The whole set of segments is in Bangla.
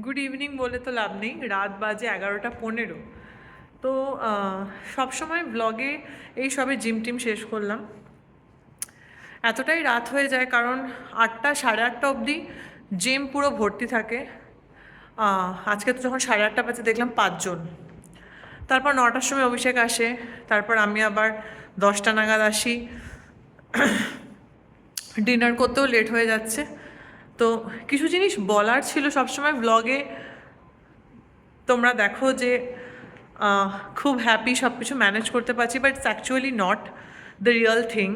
গুড ইভিনিং বলে তো লাভ নেই, রাত বাজে 11টা 15। তো সবসময় ব্লগে এই সবে জিম টিম শেষ করলাম। এতটাই রাত হয়ে যায় কারণ 8টা সাড়ে 8টা অবধি জিম পুরো ভর্তি থাকে। আজকে তো যখন সাড়ে 8টা বাজে দেখলাম 5 জন। তারপর 9টার সময় অভিষেক আসে, তারপর আমি আবার 10টা নাগাদ আসি। ডিনার করতেও লেট হয়ে যাচ্ছে। তো কিছু জিনিস বলার ছিল সবসময় ব্লগে, তোমরা দেখো যে খুব হ্যাপি, সব কিছু ম্যানেজ করতে পারছি, but it's actually not the real thing.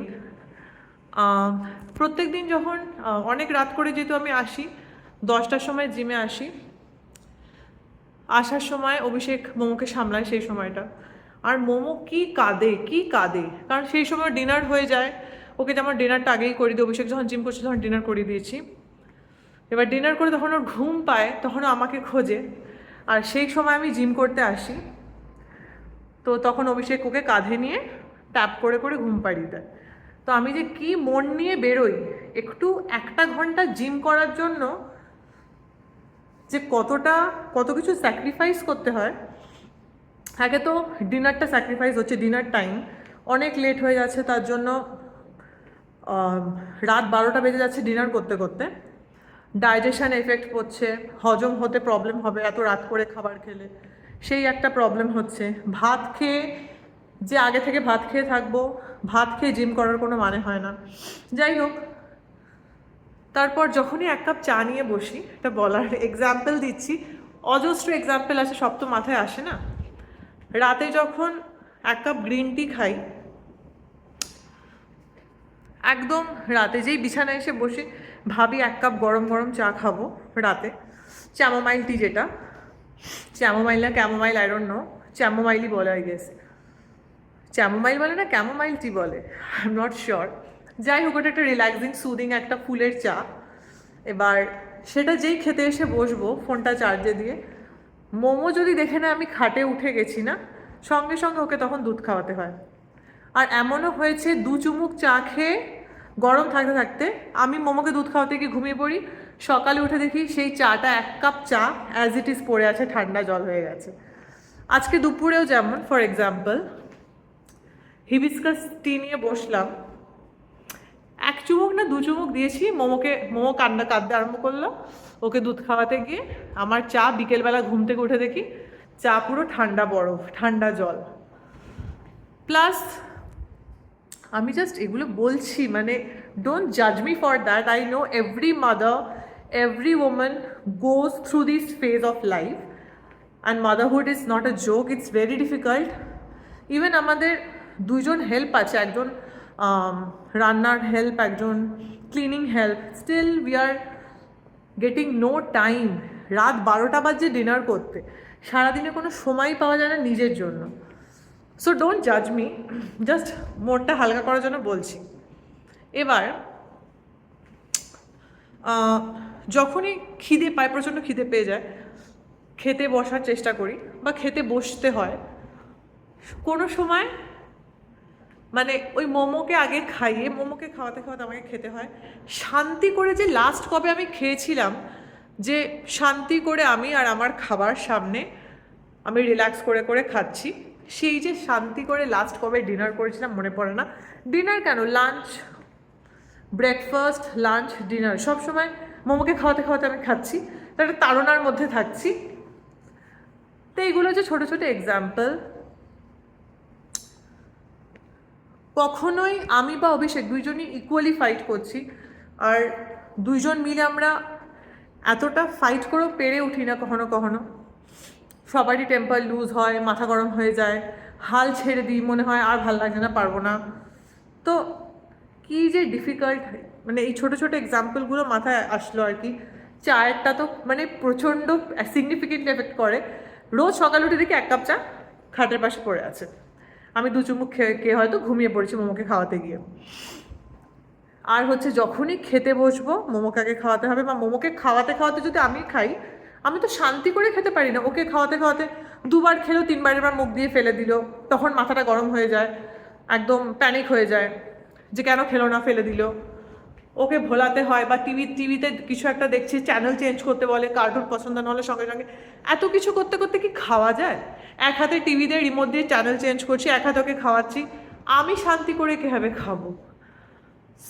প্রত্যেক দিন যখন অনেক রাত করে যেহেতু আমি আসি, 10টার সময় জিমে আসি, আসার সময় অভিষেক মোমোকে সামলায় সেই সময়টা। আর মোমো কি কাঁদে কি কাঁদে, কারণ সেই সময় ডিনার হয়ে যায়। ওকে যেমন ডিনারটা আগেই করে দিই, অভিষেক যখন জিম করছে তখন ডিনার করে দিয়েছি। এবার ডিনার করে তখন ওর ঘুম পায়, তখন আমাকে খোঁজে। আর সেই সময় আমি জিম করতে আসি, তো তখন অভিষেক ওকে কাঁধে নিয়ে ট্যাপ করে করে ঘুম পাড়িয়ে দেয়। তো আমি যে কি মন নিয়ে বেরোই একটু 1 ঘন্টা জিম করার জন্য, যে কত কিছু স্যাক্রিফাইস করতে হয়। আগে তো ডিনারটা স্যাক্রিফাইস হচ্ছে, ডিনার টাইম অনেক লেট হয়ে যাচ্ছে, তার জন্য রাত 12টা বেজে যাচ্ছে ডিনার করতে করতে। ডাইজেশন এফেক্ট পড়ছে, হজম হতে প্রবলেম হবে এত রাত করে খাবার খেলে, সেই একটা প্রবলেম হচ্ছে। ভাত খেয়ে যে আগে থেকে ভাত খেয়ে থাকবো, ভাত খেয়ে জিম করার কোনো মানে হয় না। যাই হোক, তারপর যখনই 1 কাপ চা নিয়ে বসি, এটা বলার এক্সাম্পল দিচ্ছি, অজস্র এক্সাম্পল আছে, সব তো মাথায় আসে না। রাতে যখন 1 কাপ গ্রিন টি খাই, একদম রাতে যেই বিছানায় এসে বসি, ভাবি 1 কাপ গরম গরম চা খাবো রাতে, চ্যামোমাইল টি, যেটা চ্যামোমাইল না ক্যামোমাইল, আই ডোন্ট নো, চ্যামোমাইলই বলে আই গেস। চ্যামোমাইল বলে না ক্যামোমাইল টি বলে, আই এম নট শিওর। যাই হোক, ওটা একটা রিল্যাক্সিং সুদিং একটা ফুলের চা। এবার সেটা যেই খেতে এসে বসবো ফোনটা চার্জে দিয়ে, মোমো যদি দেখে না আমি খাটে উঠে গেছি না, সঙ্গে সঙ্গে ওকে তখন দুধ খাওয়াতে হয়। আর এমনও হয়েছে 2 চুমুক চা খেয়ে গরম থাকতে থাকতে আমি মোমোকে দুধ খাওয়াতে গিয়ে ঘুমিয়ে পড়ি। সকালে উঠে দেখি সেই চাটা, 1 কাপ চা অ্যাজ ইট ইজ পড়ে আছে, ঠান্ডা জল হয়ে গেছে। আজকে দুপুরেও যেমন, ফর এক্সাম্পল, হিবিস্কাস টি নিয়ে বসলাম, 1 চুমুক না 2 চুমুক দিয়েছি, মোমো কাঁদতে আরম্ভ করলো। ওকে দুধ খাওয়াতে গিয়ে আমার চা, বিকেলবেলা ঘুম থেকে উঠে দেখি চা পুরো ঠান্ডা বরফ, ঠান্ডা জল। প্লাস আমি জাস্ট এগুলো বলছি, মানে ডোন্ট জাজ me for that. I know every mother, every woman goes through this phase of life, and motherhood is not a joke, it's very difficult. Even আমাদের 2জন হেল্প আছে, একজন রান্নার হেল্প, একজন cleaning help, still we are getting no time. রাত 12টা বাজে ডিনার করতে, সারাদিনে কোনো সময় পাওয়া যায় না নিজের জন্য। সো ডোন্ট জাজ মি, জাস্ট মনটা হালকা করার জন্য বলছি। এবার যখনই খিদে পায়, প্রচণ্ড খিদে পেয়ে যায়, খেতে বসার চেষ্টা করি বা খেতে বসতে হয়, কোনো সময় মানে ওই মোমোকে আগে খাইয়ে, মোমোকে খাওয়াতে খাওয়াতে আমাকে খেতে হয়। শান্তি করে যে লাস্ট কবে আমি খেয়েছিলাম, যে শান্তি করে আমি আর আমার খাবার সামনে আমি রিল্যাক্স করে করে খাচ্ছি, সেই যে শান্তি করে লাস্ট কবে ডিনার করেছিলাম মনে পড়ে না। ডিনার কেন, লাঞ্চ, ব্রেকফাস্ট, লাঞ্চ, ডিনার, সবসময় মোমোকে খাওয়াতে খাওয়াতে আমি খাচ্ছি, তার একটা তাড়নার মধ্যে থাকছি। তো এইগুলো যে ছোটো ছোটো এক্সাম্পল। কখনোই আমি বা অভিষেক 2জনই ইকুয়ালি ফাইট করছি, আর 2জন মিলে আমরা এতটা ফাইট করেও পেরে উঠি না। কখনো কখনো সবারই টেম্পার লুজ হয়, মাথা গরম হয়ে যায়, হাল ছেড়ে দিই, মনে হয় আর ভাল লাগছে না, পারবো না। তো কী যে ডিফিকাল্ট, মানে এই ছোটো ছোটো এক্সাম্পলগুলো মাথায় আসলো আর কি। চায়েরটা তো মানে প্রচণ্ড সিগনিফিকেন্ট এফেক্ট করে। রোজ সকালে উঠে দেখি 1 কাপ চা খাটের পাশে পড়ে আছে, আমি 2 চুমুক খেয়ে হয়তো ঘুমিয়ে পড়েছি মোমোকে খাওয়াতে গিয়ে। আর হচ্ছে যখনই খেতে বসবো, মোমোকে আগে খাওয়াতে হবে, বা মোমোকে খাওয়াতে খাওয়াতে যদি আমি খাই, আমি তো শান্তি করে খেতে পারি না। ওকে খাওয়াতে খাওয়াতে 2বার খেলো, 3বার এবার মুখ দিয়ে ফেলে দিল, তখন মাথাটা গরম হয়ে যায়, একদম প্যানিক হয়ে যায় যে কেন খেলো না, ফেলে দিল। ওকে ভোলাতে হয়, বা টিভিতে কিছু একটা দেখছি চ্যানেল চেঞ্জ করতে বলে, কার্টুন পছন্দ না হলে সঙ্গে সঙ্গে। এত কিছু করতে করতে কি খাওয়া যায়? এক হাতে টিভিতে রিমোট দিয়ে চ্যানেল চেঞ্জ করছি, এক হাতে ওকে খাওয়াচ্ছি, আমি শান্তি করে কীভাবে খাবো?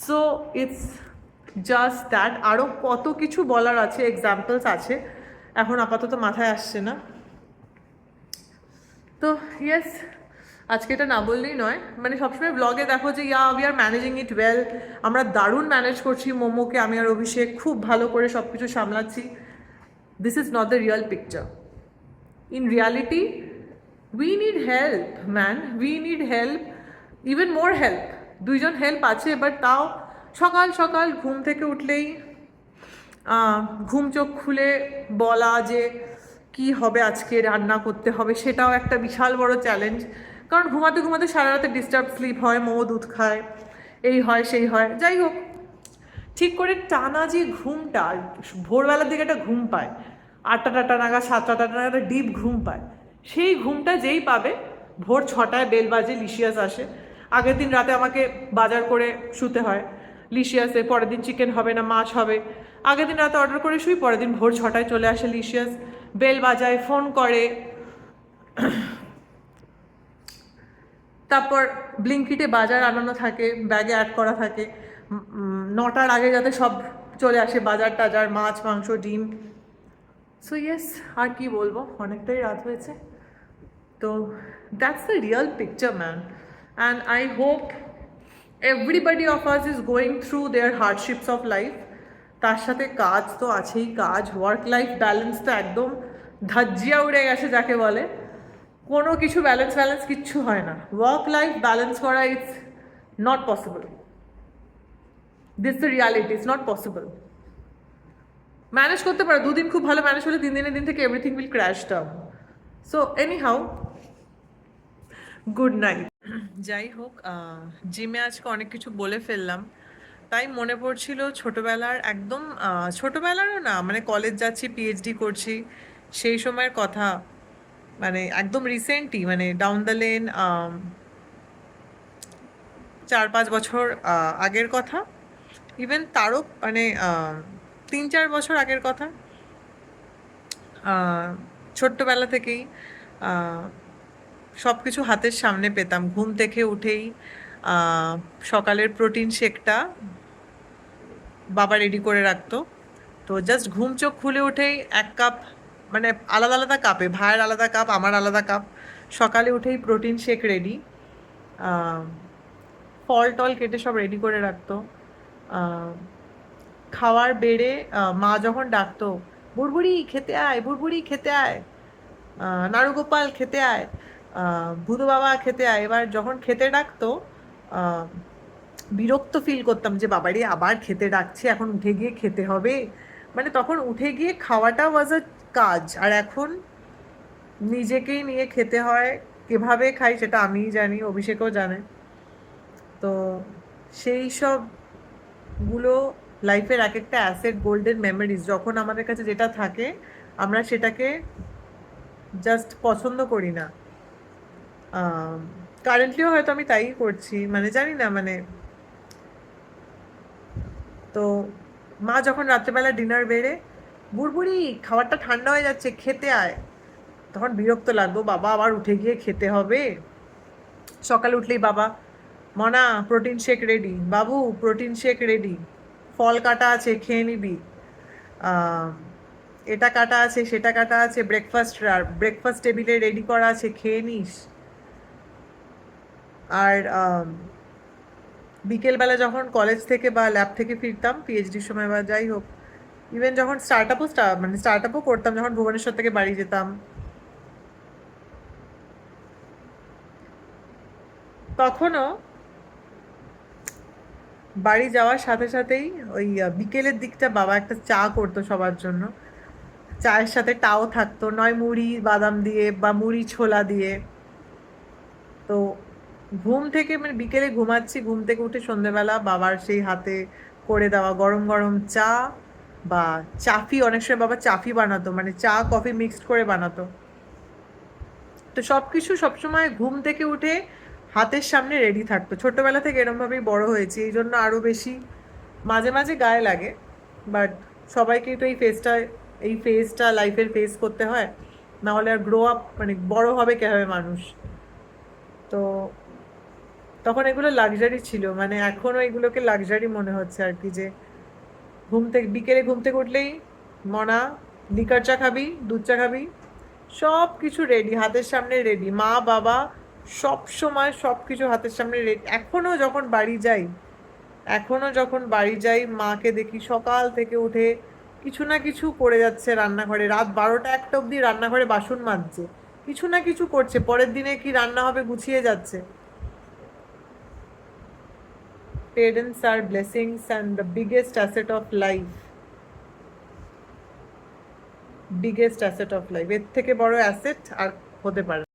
So it's just that. আরও কত কিছু বলার আছে, এক্সাম্পলস আছে, এখন আপাতত মাথায় আসছে না। তো ইয়েস, আজকে এটা না বললেই নয়, মানে সবসময় ব্লগে দেখো যে we are managing it well, আমরা দারুণ ম্যানেজ করছি মোমোকে, আমি আর অভিষেক খুব ভালো করে সব কিছু সামলাচ্ছি। This is not the real picture. In reality we need help man, we need help, even more help. দুইজন হেল্প আছে, বাট তাও সকাল সকাল ঘুম থেকে উঠলেই ঘুম চোখ খুলে বলা যে কি হবে আজকে, রান্না করতে হবে, সেটাও একটা বিশাল বড় চ্যালেঞ্জ। কারণ ঘুমাতে ঘুমাতে সারা রাতে ডিস্টার্ব স্লিপ হয়, মোমো দুধ খায়, এই হয় সেই হয়। যাই হোক, ঠিক করে টানা যে ঘুমটা, ভোরবেলার দিকে একটা ঘুম পায়, 8টা নাগাদ 7টা নাগাদ ডিপ ঘুম পায়, সেই ঘুমটা যেই পাবে, ভোর 6টায় বেল বাজে, লিশিয়াস আসে। আগের দিন রাতে আমাকে বাজার করে শুতে হয় লিশিয়াসে, পরের দিন চিকেন হবে না মাছ হবে, আগের দিন রাতে অর্ডার করে শুই, পরের দিন ভোর 6টায় চলে আসে লিশিয়াস, বেল বাজায়, ফোন করে, তারপর ব্লিঙ্কিটে বাজার আনানো থাকে, ব্যাগে অ্যাড করা থাকে, 9টার আগে যাতে সব চলে আসে, বাজার টাজার, মাছ মাংস ডিম। সো ইয়েস, আর কি বলবো, অনেকটাই রাত হয়েছে। তো that's the real picture man, and I hope everybody of us is going through there hardships of life. তার সাথে কাজ তো আছেই, কাজ, ওয়ার্ক লাইফ ব্যালেন্স তো একদম ধাজ্জিয়া উড়ে গেছে যাকে বলে, কোনো কিছু ব্যালেন্স কিচ্ছু হয় না। ওয়ার্ক লাইফ ব্যালেন্স করা it's not possible, this the reality, it's not possible. Manage করতে পারো, 2 দিন খুব ভালো ম্যানেজ হলে 3 দিনের দিন থেকে everything will crash down. So any how, good night. যাই হোক, জিমে আজকে অনেক কিছু বলে ফেললাম, তাই মনে পড়ছিল ছোটোবেলার, একদম ছোটোবেলারও না, মানে কলেজ যাচ্ছি, পিএইচডি করছি, সেই সময়ের কথা, মানে একদম রিসেন্টই, মানে ডাউন দ্য লেন 4-5 বছর আগের কথা, ইভেন তারও মানে 3-4 বছর আগের কথা। ছোট্টবেলা থেকেই সব কিছু হাতের সামনে পেতাম। ঘুম থেকে উঠেই সকালের প্রোটিন শেকটা বাবা রেডি করে রাখতো, তো জাস্ট ঘুম চোখ খুলে উঠেই 1 কাপ, মানে আলাদা আলাদা কাপে, ভাইয়ের আলাদা কাপ, আমার আলাদা কাপ, সকালে উঠেই প্রোটিন শেক রেডি, ফল টল কেটে সব রেডি করে রাখতো। খাওয়ার বেড়ে মা যখন ডাকতো, বুড়বুড়ি খেতে আয়, বুড়বুড়ি খেতে আয়, নাড়ুগোপাল খেতে আয়, ভুদু বাবা খেতে আয়, এবার যখন খেতে ডাকতো বিরক্ত ফিল করতাম যে বাবারে আবার খেতে ডাকছে, এখন উঠে গিয়ে খেতে হবে, মানে তখন উঠে গিয়ে খাওয়াটা ওয়াজ আ কাজ, আর এখন নিজেকেই নিয়ে খেতে হয়। কিভাবে খাই সেটা আমিই জানি, অভিষেকও জানে। তো সেই সবগুলো লাইফের এক একটা অ্যাসেট, গোল্ডেন মেমোরিজ, যখন আমাদের কাছে যেটা থাকে আমরা সেটাকে জাস্ট পছন্দ করি না। কারেন্টলিও হয়তো আমি তাই করছি, মানে জানি না, মানে তো মা যখন রাত্রেবেলা ডিনার বেড়ে, বুড়বুড়ি খাবারটা ঠান্ডা হয়ে যাচ্ছে খেতে আয়, তখন বিরক্ত লাগতো, বাবা আবার উঠে গিয়ে খেতে হবে। সকালে উঠলেই বাবা, মনা প্রোটিন শেক রেডি, বাবু প্রোটিন শেক রেডি, ফল কাটা আছে খেয়ে নিবি, এটা কাটা আছে সেটা কাটা আছে, ব্রেকফাস্ট টেবিলে রেডি করা আছে খেয়ে নিস। আর বিকেলবেলা যখন কলেজ থেকে বা ল্যাব থেকে ফিরতাম পিএইচডির সময়, বা যাই হোক, ইভেন যখন স্টার্ট আপও করতাম, যখন ভুবনেশ্বর থেকে বাড়ি যেতাম, তখনও বাড়ি যাওয়ার সাথে সাথেই ওই বিকেলের দিকটা বাবা একটা চা করতো সবার জন্য, চায়ের সাথে টাও থাকতো, নয় মুড়ি বাদাম দিয়ে বা মুড়ি ছোলা দিয়ে। তো ঘুম থেকে, মানে বিকেলে ঘুমাচ্ছি, ঘুম থেকে উঠে সন্ধ্যেবেলা বাবার সেই হাতে করে দেওয়া গরম গরম চা বা চাফি, অনেক সময় বাবা চাফি বানাতো, মানে চা কফি মিক্সড করে বানাতো। তো সব কিছু সবসময় ঘুম থেকে উঠে হাতের সামনে রেডি থাকতো। ছোট্টবেলা থেকে এরমভাবেই বড় হয়েছি, এই জন্য আরও বেশি মাঝে মাঝে গায়ে লাগে, বাট সবাইকেই তো এই ফেজটা লাইফের ফেস করতে হয়, না হলে আর গ্রো আপ মানে বড় হবে কিভাবে মানুষ। তো তখন এগুলো লাক্সারি ছিল, মানে এখনো এগুলোকে লাক্সারি মনে হচ্ছে আর কি, যে বিকেলে ঘুম থেকে উঠলেই মনা লিকার চা খাবি, দুধ চা খাবি, সব কিছু রেডি, হাতের সামনে রেডি, মা বাবা সব সময় সব কিছু হাতের সামনে রেডি। এখনো যখন বাড়ি যাই মাকে দেখি সকাল থেকে উঠে কিছু না কিছু করে যাচ্ছে রান্নাঘরে, রাত 12টা 1টা অবধি রান্নাঘরে বাসন মাজছে, কিছু না কিছু করছে, পরের দিনে কি রান্না হবে গুছিয়ে যাচ্ছে। Parents are blessings and the biggest asset of life. Biggest asset of life, এর থেকে বড় অ্যাসেট আর হতে পারে না।